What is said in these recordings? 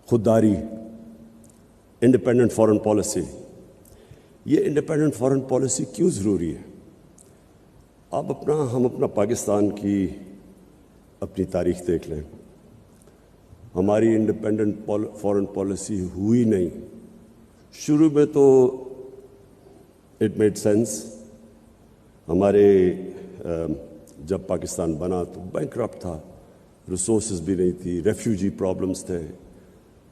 خودداری، independent foreign policy. یہ independent foreign policy کیوں ضروری ہے؟ ہم اپنا پاکستان کی اپنی تاریخ دیکھ لیں. ہماری انڈیپینڈنٹ فارن پالیسی ہوئی نہیں. شروع میں تو اٹ میڈ سینس. ہمارے جب پاکستان بنا تو بینکرپٹ تھا، ریسورسز بھی نہیں تھی، ریفیوجی پرابلمس تھے.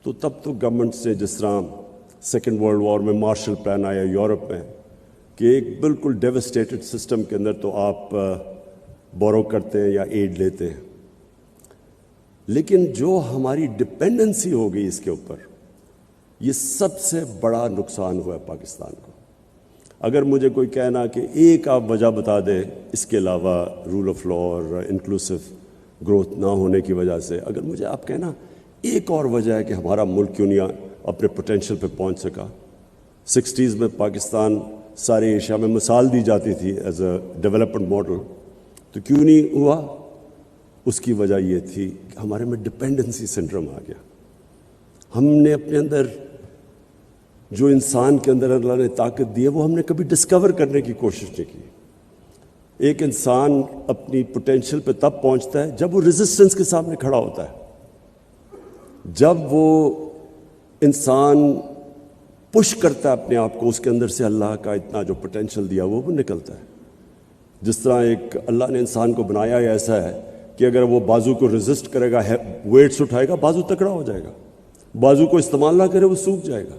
تو تب تو گورنمنٹس نے جس طرح سیکنڈ ورلڈ وار میں مارشل پلان آیا یورپ میں کہ ایک بالکل ڈیوسٹیٹڈ سسٹم کے اندر تو آپ بورو کرتے ہیں یا ایڈ لیتے ہیں. لیکن جو ہماری ڈپینڈنسی ہو گئی اس کے اوپر، یہ سب سے بڑا نقصان ہوا ہے پاکستان کو. اگر مجھے کوئی کہنا کہ ایک آپ وجہ بتا دیں اس کے علاوہ رول آف لا اور انکلوسیو گروتھ نہ ہونے کی وجہ سے، اگر مجھے آپ کہنا ایک اور وجہ ہے کہ ہمارا ملک کیوں نہیں اپنے پوٹینشیل پہ پہنچ سکا. 60s میں پاکستان سارے ایشیا میں مثال دی جاتی تھی ایز اے ڈیولپمنٹ ماڈل، تو کیوں نہیں ہوا؟ اس کی وجہ یہ تھی کہ ہمارے میں ڈپینڈنسی سنڈروم آ گیا. ہم نے اپنے اندر جو انسان کے اندر اللہ نے طاقت دی ہے وہ ہم نے کبھی ڈسکور کرنے کی کوشش نہیں کی. ایک انسان اپنی پوٹینشیل پہ تب پہنچتا ہے جب وہ ریزسٹنس کے سامنے کھڑا ہوتا ہے، جب وہ انسان پش کرتا ہے اپنے آپ کو، اس کے اندر سے اللہ کا اتنا جو پوٹینشیل دیا وہ نکلتا ہے. جس طرح ایک اللہ نے انسان کو بنایا ہے ایسا ہے کہ اگر وہ بازو کو ریزسٹ کرے گا، ویٹس اٹھائے گا، بازو تکڑا ہو جائے گا. بازو کو استعمال نہ کرے وہ سوکھ جائے گا.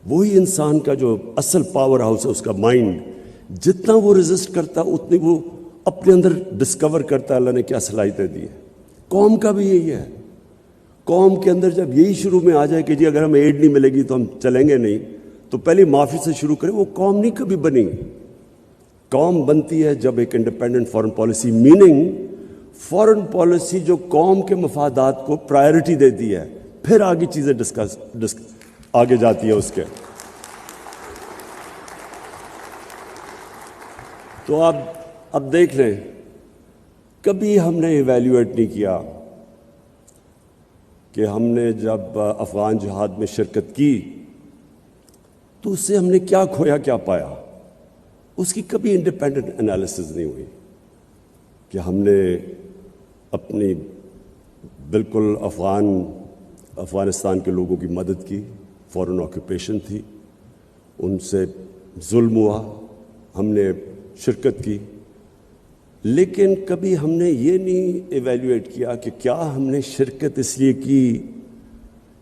وہی انسان کا جو اصل پاور ہاؤس ہے، اس کا مائنڈ، جتنا وہ ریزسٹ کرتا ہے اتنی وہ اپنے اندر ڈسکور کرتا ہے اللہ نے کیا صلاحیتیں دی ہیں. قوم کا بھی یہی ہے. قوم کے اندر جب یہی شروع میں آ جائے کہ جی اگر ہمیں ایڈ نہیں ملے گی تو ہم چلیں گے نہیں، تو پہلے معافی سے شروع کریں. وہ قوم نہیں کبھی بنی. قوم بنتی ہے جب ایک independent foreign policy, meaning foreign policy جو قوم کے مفادات کو پرائرٹی دیتی ہے، پھر آگے چیزیں آگے جاتی ہیں اس کے. تو آپ اب دیکھ لیں، کبھی ہم نے ایویلیویٹ نہیں کیا کہ ہم نے جب افغان جہاد میں شرکت کی تو اس سے ہم نے کیا کھویا کیا پایا. اس کی کبھی انڈیپینڈنٹ انالیسز نہیں ہوئی کہ ہم نے اپنی بالکل افغانستان کے لوگوں کی مدد کی. فورن آکوپیشن تھی، ان سے ظلم ہوا، ہم نے شرکت کی. لیکن کبھی ہم نے یہ نہیں ایویلیویٹ کیا کہ کیا ہم نے شرکت اس لیے کی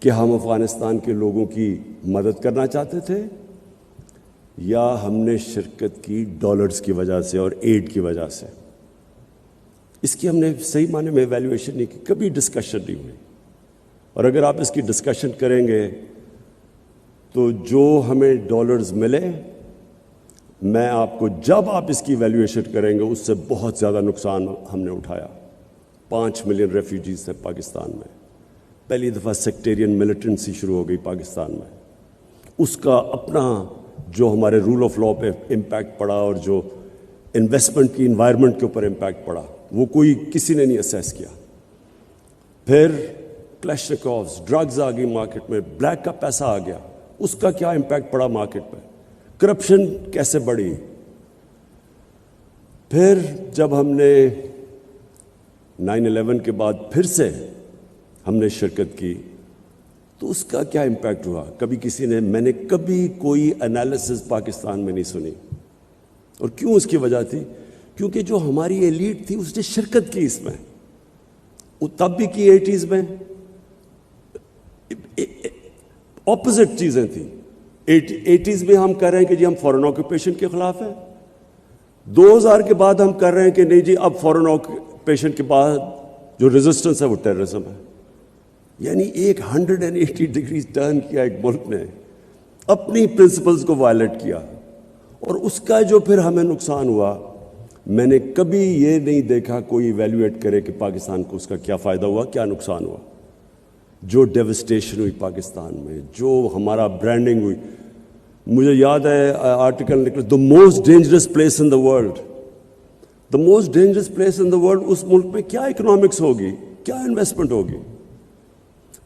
کہ ہم افغانستان کے لوگوں کی مدد کرنا چاہتے تھے، یا ہم نے شرکت کی ڈالرز کی وجہ سے اور ایڈ کی وجہ سے. اس کی ہم نے صحیح معنی میں ایویلیویشن نہیں کی. کبھی ڈسکشن نہیں ہوئی. اور اگر آپ اس کی ڈسکشن کریں گے تو جو ہمیں ڈالرز ملے، میں آپ کو جب آپ اس کی ایویلیویشن کریں گے اس سے بہت زیادہ نقصان ہم نے اٹھایا. 5 ملین ریفیوجیز تھے پاکستان میں. پہلی دفعہ سیکٹیرین ملیٹنسی شروع ہو گئی پاکستان میں. اس کا اپنا جو ہمارے رول آف لا پہ امپیکٹ پڑا اور جو انویسٹمنٹ کی انوائرمنٹ کے اوپر امپیکٹ پڑا، وہ کسی نے نہیں اسیس کیا. پھر کلیشنکوفز، ڈرگز آ گئی مارکیٹ میں، بلیک کا پیسہ آ گیا، اس کا کیا امپیکٹ پڑا مارکیٹ پہ. کرپشن کیسے بڑھی. پھر جب ہم نے 9/11 کے بعد پھر سے ہم نے شرکت کی تو اس کا کیا امپیکٹ ہوا. کبھی میں نے کبھی کوئی انالیسز پاکستان میں نہیں سنی. اور کیوں؟ اس کی وجہ تھی کیونکہ جو ہماری ایلیٹ تھی اس نے شرکت کی اس میں. وہ تب بھی کی 80s میں اپوزٹ چیزیں تھیں. 80s میں ہم کر رہے ہیں کہ جی ہم فورن آکوپیشن کے خلاف ہیں. 2000 کے بعد ہم کر رہے ہیں کہ نہیں جی اب فورن آکوپیشن کے بعد جو ریزسٹنس ہے وہ ٹیررزم ہے. یعنی ایک 180 ڈگری ٹرن کیا ایک ملک نے، اپنی پرنسپلز کو وائلیٹ کیا. اور اس کا جو پھر ہمیں نقصان ہوا، میں نے کبھی یہ نہیں دیکھا کوئی ایویلیویٹ کرے کہ پاکستان کو اس کا کیا فائدہ ہوا، کیا نقصان ہوا. جو ڈیوسٹیشن ہوئی پاکستان میں، جو ہمارا برانڈنگ ہوئی. مجھے یاد ہے آرٹیکل نکلا، the most dangerous place in the world. The most dangerous place in the world. اس ملک میں کیا اکنامکس ہوگی، کیا انویسٹمنٹ ہوگی.